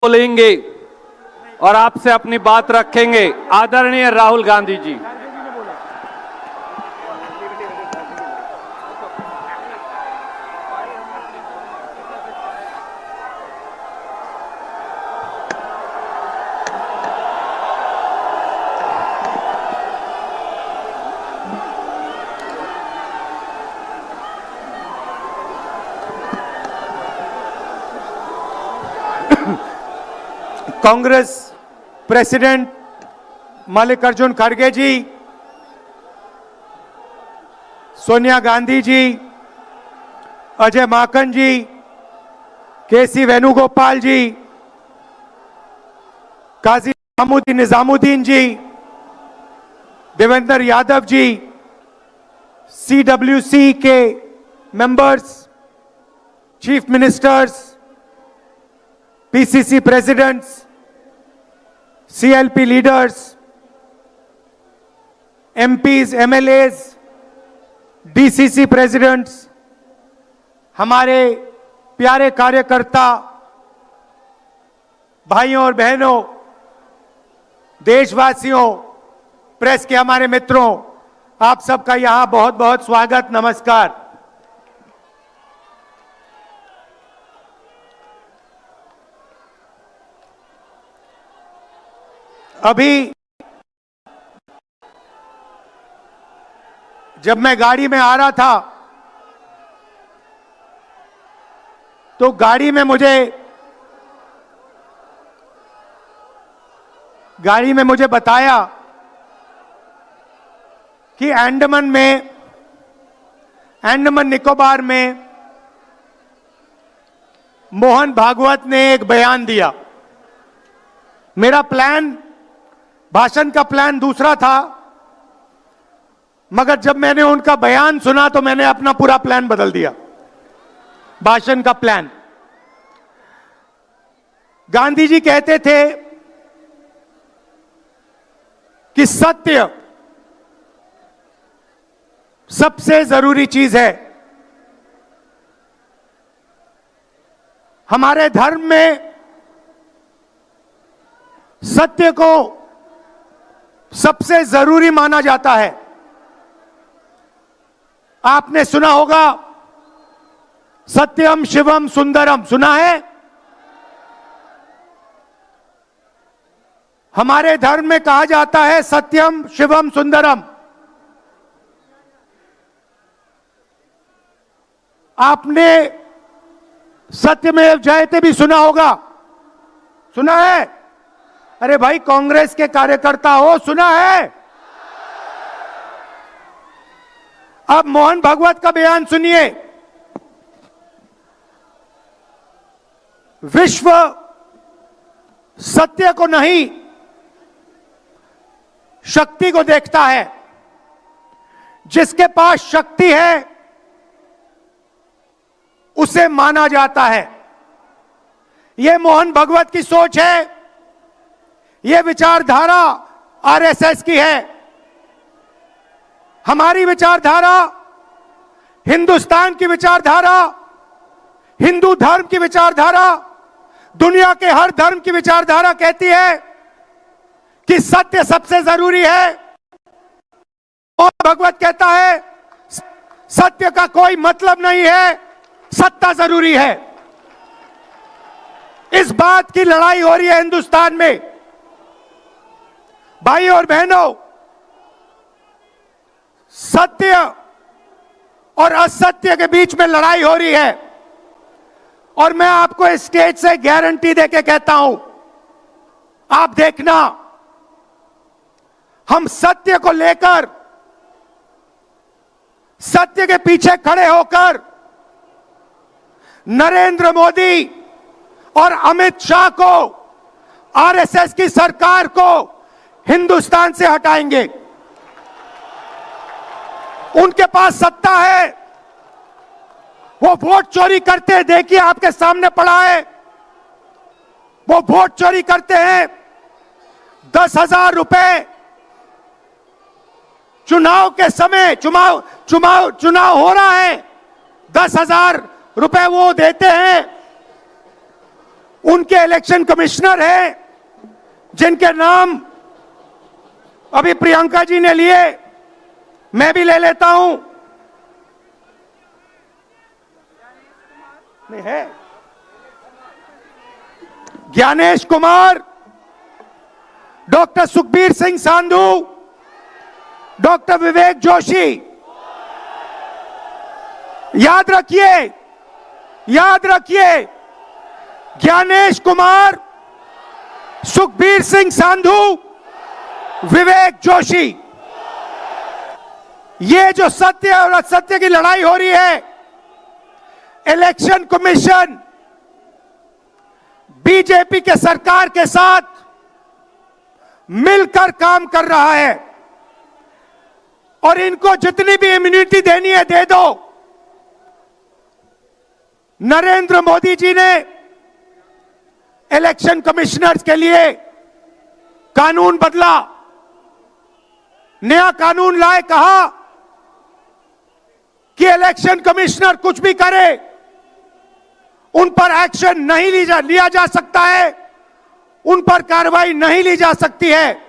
लेंगे और आपसे अपनी बात रखेंगे आदरणीय राहुल गांधी जी। कांग्रेस प्रेसिडेंट मल्लिकार्जुन खड़गे जी, सोनिया गांधी जी, अजय माकन जी, केसी वेणुगोपाल जी, काजी निजामुद्दीन जी, देवेंद्र यादव जी, सीडब्ल्यूसी के members, chief ministers, PCC presidents, CLP leaders, MPs, MLAs, DCC presidents, हमारे प्यारे कार्यकर्ता भाइयों और बहनों, देशवासियों, प्रेस के हमारे मित्रों, आप सबका यहां बहुत बहुत स्वागत, नमस्कार। अभी जब मैं गाड़ी में आ रहा था तो गाड़ी में मुझे बताया कि अंडमान निकोबार में मोहन भागवत ने एक बयान दिया। मेरा भाषण का प्लान दूसरा था, मगर जब मैंने उनका बयान सुना तो मैंने अपना पूरा प्लान बदल दिया, भाषण का प्लान। गांधी जी कहते थे कि सत्य सबसे जरूरी चीज है। हमारे धर्म में सत्य को सबसे जरूरी माना जाता है। आपने सुना होगा सत्यम शिवम सुंदरम, सुना है? हमारे धर्म में कहा जाता है सत्यम शिवम सुंदरम। आपने सत्यमेव जयते भी सुना होगा, सुना है? अरे भाई, कांग्रेस के कार्यकर्ता हो, सुना है? अब मोहन भागवत का बयान सुनिए। विश्व सत्य को नहीं, शक्ति को देखता है। जिसके पास शक्ति है उसे माना जाता है। यह मोहन भागवत की सोच है, यह विचारधारा आरएसएस की है। हमारी विचारधारा, हिंदुस्तान की विचारधारा, हिंदू धर्म की विचारधारा, दुनिया के हर धर्म की विचारधारा कहती है कि सत्य सबसे जरूरी है। और भगवत कहता है सत्य का कोई मतलब नहीं है, सत्ता जरूरी है। इस बात की लड़ाई हो रही है हिंदुस्तान में। भाई और बहनों, सत्य और असत्य के बीच में लड़ाई हो रही है। और मैं आपको इस स्टेज से गारंटी देके कहता हूं, आप देखना, हम सत्य को लेकर, सत्य के पीछे खड़े होकर नरेंद्र मोदी और अमित शाह को, आरएसएस की सरकार को हिंदुस्तान से हटाएंगे। उनके पास सत्ता है, वो वोट चोरी करते हैं, देखिए आपके सामने पड़ा है। वो वोट चोरी करते हैं। 10,000 रुपए चुनाव के समय, चुनाव हो रहा है, 10,000 रुपए वो देते हैं उनके इलेक्शन कमिश्नर हैं जिनके नाम अभी प्रियंका जी ने लिए, मैं भी ले लेता हूं। नहीं है ज्ञानेश कुमार, डॉक्टर सुखबीर सिंह सांधू, डॉक्टर विवेक जोशी। याद रखिए, याद रखिए, ज्ञानेश कुमार, सुखबीर सिंह सांधू, विवेक जोशी। ये जो सत्य और असत्य की लड़ाई हो रही है, इलेक्शन कमीशन बीजेपी के सरकार के साथ मिलकर काम कर रहा है और इनको जितनी भी इम्यूनिटी देनी है दे दो। नरेंद्र मोदी जी ने इलेक्शन कमिश्नर्स के लिए कानून बदला, नया कानून लाए, कहा कि इलेक्शन कमिश्नर कुछ भी करे उन पर एक्शन नहीं लिया जा सकता है, उन पर कार्रवाई नहीं ली जा सकती है।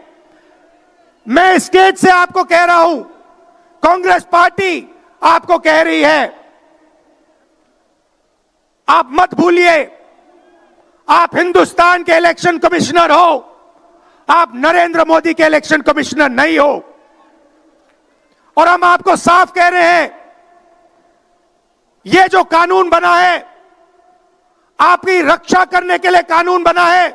मैं स्टेज से आपको कह रहा हूं, कांग्रेस पार्टी आपको कह रही है, आप मत भूलिए, आप हिंदुस्तान के इलेक्शन कमिश्नर हो, आप नरेंद्र मोदी के इलेक्शन कमिश्नर नहीं हो। और हम आपको साफ कह रहे हैं, यह जो कानून बना है, आपकी रक्षा करने के लिए कानून बना है,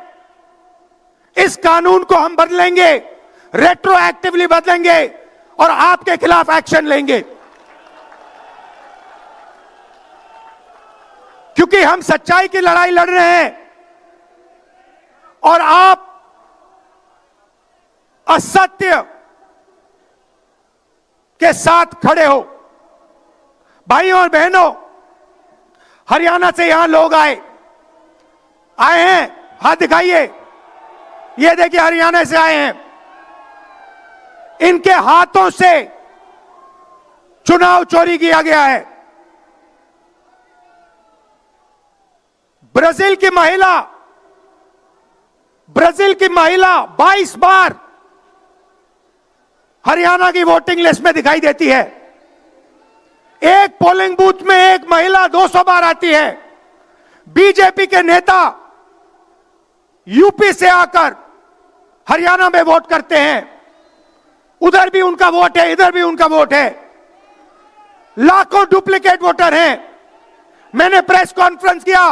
इस कानून को हम बदलेंगे, रेट्रोएक्टिवली बदलेंगे और आपके खिलाफ एक्शन लेंगे। क्योंकि हम सच्चाई की लड़ाई लड़ रहे हैं और आप असत्य के साथ खड़े हो। भाइयों और बहनों, हरियाणा से यहां लोग आए हैं, हाथ दिखाइए। ये देखिए, हरियाणा से आए हैं, इनके हाथों से चुनाव चोरी किया गया है। ब्राजील की महिला 22 बार हरियाणा की वोटिंग लिस्ट में दिखाई देती है। एक पोलिंग बूथ में एक महिला 200 बार आती है। बीजेपी के नेता यूपी से आकर हरियाणा में वोट करते हैं, उधर भी उनका वोट है, इधर भी उनका वोट है। लाखों डुप्लीकेट वोटर हैं। मैंने प्रेस कॉन्फ्रेंस किया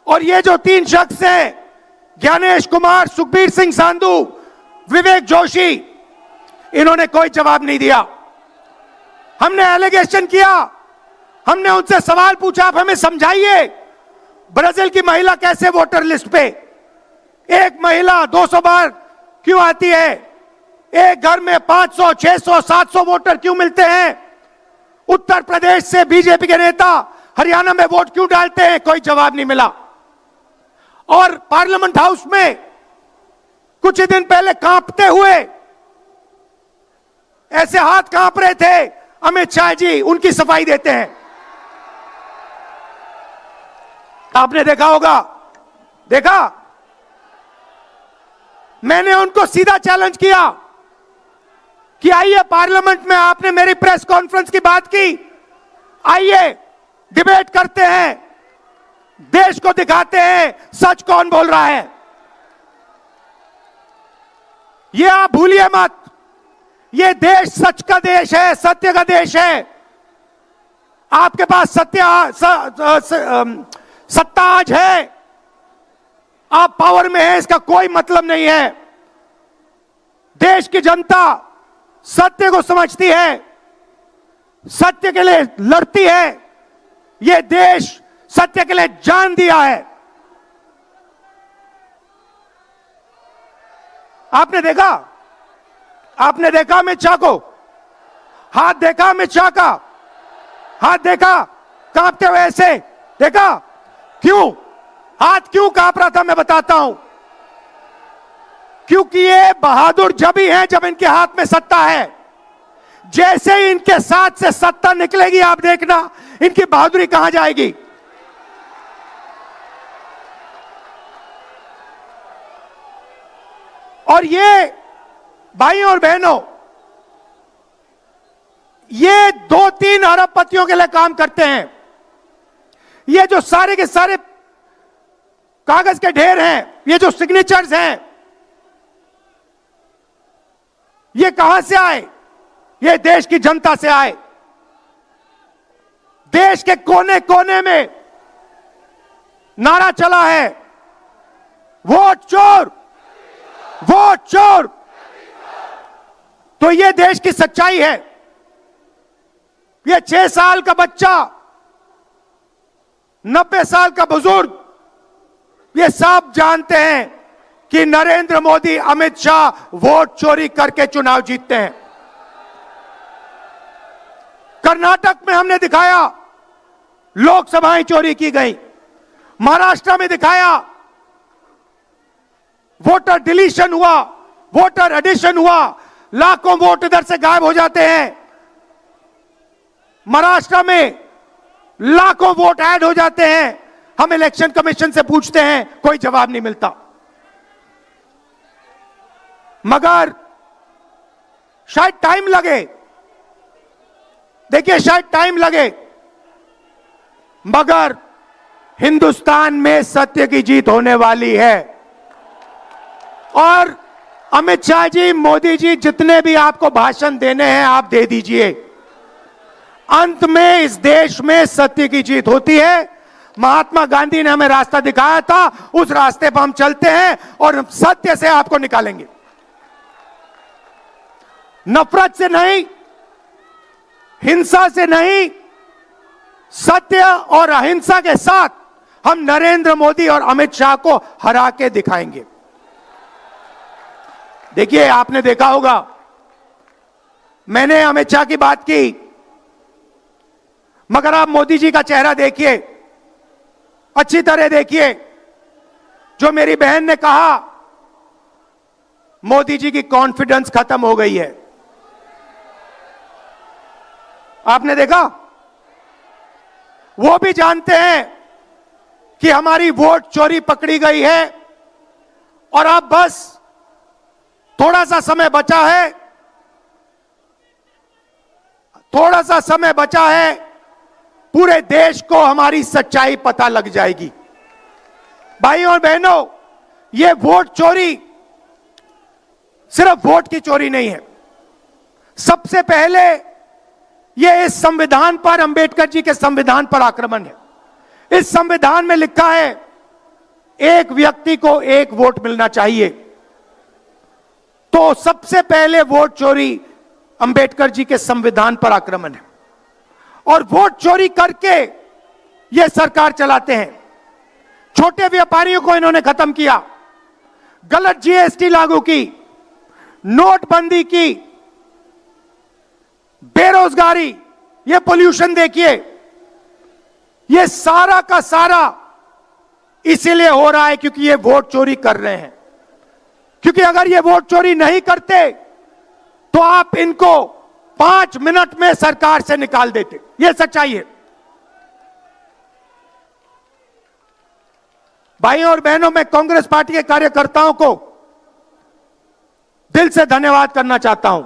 और ये जो 3 शख्स हैं, ज्ञानेश कुमार, सुखबीर सिंह सांधू, विवेक जोशी, इन्होंने कोई जवाब नहीं दिया। हमने एलिगेशन किया, हमने उनसे सवाल पूछा, आप हमें समझाइए, ब्राजील की महिला कैसे वोटर लिस्ट पे, एक महिला 200 बार क्यों आती है, एक घर में 500, 600, 700 वोटर क्यों मिलते हैं, उत्तर प्रदेश से बीजेपी के नेता हरियाणा में वोट क्यों डालते हैं, कोई जवाब नहीं मिला। और पार्लियामेंट हाउस में कुछ ही दिन पहले कांपते हुए, ऐसे हाथ कांप रहे थे, अमित शाह जी उनकी सफाई देते हैं। आपने देखा होगा, देखा, मैंने उनको सीधा चैलेंज किया कि आइए पार्लियामेंट में, आपने मेरी प्रेस कॉन्फ्रेंस की बात की, आइए डिबेट करते हैं, देश को दिखाते हैं सच कौन बोल रहा है। ये आप भूलिए मत, ये देश सच का देश है, सत्य का देश है। आपके पास सत्ता आज है, आप पावर में हैं, इसका कोई मतलब नहीं है। देश की जनता सत्य को समझती है, सत्य के लिए लड़ती है। यह देश सत्य के लिए जान दिया है। आपने देखा अमित शाह को, हाथ देखा अमित शाह का, हाथ देखा कांपते हुए ऐसे, देखा क्यों हाथ क्यों कांप रहा था, मैं बताता हूं। क्योंकि ये बहादुर जब ही हैं जब इनके हाथ में सत्ता है। जैसे ही इनके साथ से सत्ता निकलेगी, आप देखना इनकी बहादुरी कहां जाएगी। और ये भाइयों और बहनों, ये 2-3 अरबपतियों के लिए काम करते हैं। ये जो सारे के सारे कागज के ढेर हैं, ये जो सिग्नेचर्स हैं, ये कहां से आए? ये देश की जनता से आए। देश के कोने कोने में नारा चला है, वोट चोर, वोट चोर। तो ये देश की सच्चाई है। ये 6 साल का बच्चा, 90 साल का बुजुर्ग, ये सब जानते हैं कि नरेंद्र मोदी, अमित शाह वोट चोरी करके चुनाव जीतते हैं। कर्नाटक में हमने दिखाया लोकसभाएं चोरी की गई, महाराष्ट्र में दिखाया वोटर डिलीशन हुआ, वोटर एडिशन हुआ, लाखों वोट इधर से गायब हो जाते हैं। महाराष्ट्र में लाखों वोट ऐड हो जाते हैं। हम इलेक्शन कमीशन से पूछते हैं, कोई जवाब नहीं मिलता। मगर शायद टाइम लगे, देखिए शायद टाइम लगे, मगर हिंदुस्तान में सत्य की जीत होने वाली है। और अमित शाह जी, मोदी जी, जितने भी आपको भाषण देने हैं आप दे दीजिए। अंत में इस देश में सत्य की जीत होती है। महात्मा गांधी ने हमें रास्ता दिखाया था, उस रास्ते पर हम चलते हैं और सत्य से आपको निकालेंगे। नफरत से नहीं, हिंसा से नहीं, सत्य और अहिंसा के साथ हम नरेंद्र मोदी और अमित शाह को हरा के दिखाएंगे। देखिए, आपने देखा होगा, मैंने अमित शाह की बात की, मगर आप मोदी जी का चेहरा देखिए, अच्छी तरह देखिए। जो मेरी बहन ने कहा, मोदी जी की कॉन्फिडेंस खत्म हो गई है। आपने देखा, वो भी जानते हैं कि हमारी वोट चोरी पकड़ी गई है और अब बस थोड़ा सा समय बचा है, थोड़ा सा समय बचा है, पूरे देश को हमारी सच्चाई पता लग जाएगी। भाइयों और बहनों, ये वोट चोरी सिर्फ वोट की चोरी नहीं है। सबसे पहले ये इस संविधान पर, अंबेडकर जी के संविधान पर आक्रमण है। इस संविधान में लिखा है एक व्यक्ति को एक वोट मिलना चाहिए। तो सबसे पहले वोट चोरी अंबेडकर जी के संविधान पर आक्रमण है। और वोट चोरी करके ये सरकार चलाते हैं। छोटे व्यापारियों को इन्होंने खत्म किया, गलत जीएसटी लागू की, नोटबंदी की, बेरोजगारी, ये पोल्यूशन देखिए, ये सारा का सारा इसीलिए हो रहा है क्योंकि ये वोट चोरी कर रहे हैं। क्योंकि अगर ये वोट चोरी नहीं करते तो आप इनको 5 मिनट में सरकार से निकाल देते। ये सच्चाई है। भाइयों और बहनों, मैं कांग्रेस पार्टी के कार्यकर्ताओं को दिल से धन्यवाद करना चाहता हूं।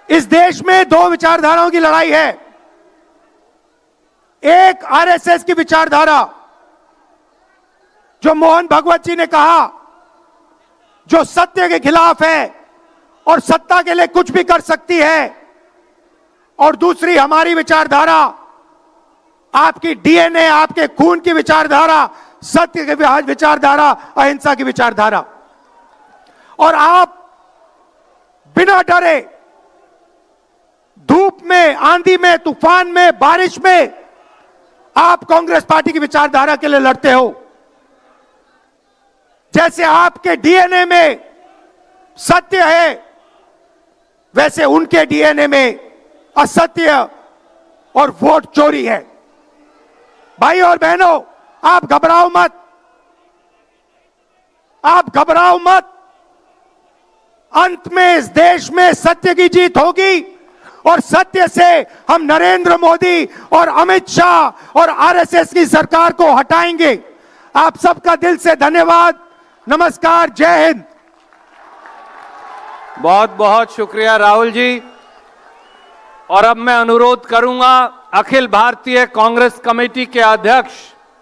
इस देश में 2 विचारधाराओं की लड़ाई है। एक आरएसएस की विचारधारा, जो मोहन भगवत जी ने कहा, जो सत्य के खिलाफ है और सत्ता के लिए कुछ भी कर सकती है। और दूसरी हमारी विचारधारा, आपकी डीएनए, आपके खून की विचारधारा, सत्य की विचारधारा, अहिंसा की विचारधारा। और आप बिना डरे, धूप में, आंधी में, तूफान में, बारिश में, आप कांग्रेस पार्टी की विचारधारा के लिए लड़ते हो। जैसे आपके डीएनए में सत्य है, वैसे उनके डीएनए में असत्य और वोट चोरी है। भाइयों और बहनों, आप घबराओ मत, आप घबराओ मत। अंत में इस देश में सत्य की जीत होगी और सत्य से हम नरेंद्र मोदी और अमित शाह और आरएसएस की सरकार को हटाएंगे। आप सबका दिल से धन्यवाद। नमस्कार, जय हिंद। बहुत बहुत शुक्रिया राहुल जी। और अब मैं अनुरोध करूंगा अखिल भारतीय कांग्रेस कमेटी के अध्यक्ष